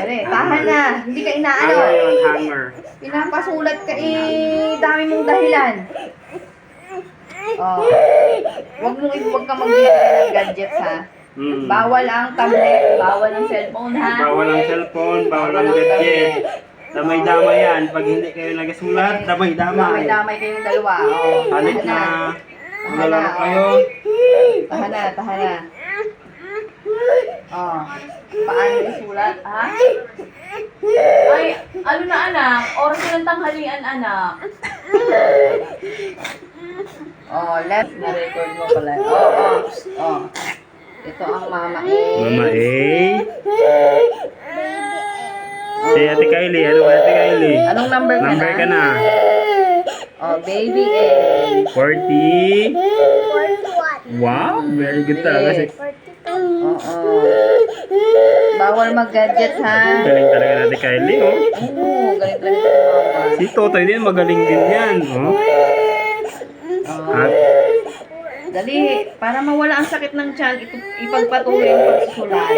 Dali, tahan na. Hindi ka inaano. Ano yun? Hanger. Pinapasulat ka dami mong dahilan. Oh. Huwag ka magbibigay ng gadgets ha. Bawal ang tablet, bawal ang cellphone ha. Bawal ang cellphone, bawal ang gadget. Damay-damay yan. Pag hindi kayo nagasulat, damay-damay. Damay kayong dalawa. Oh. Halit na malalaro kayo. Tahan na. Oh. Paano isulat, ha? Ay, ano na anak? Oras na ng tanghalian, anak. Oh, left na record mo pala. Oh. Ito ang Mama A. Mama A. Si Ate Kylie. Ano Ate Kylie? Anong number ka Number ka na. Oh, Baby A. 40. Wow, very good talaga. Bawal mag-gadgets ha. Galing talaga na Ate Kylie, oh. Oo, galing talaga si Mama. Si Totoy din, magaling din yan, oh. At Dali, para mawala ang sakit ng tiyan, ipagpatuloy ang pagsusulat.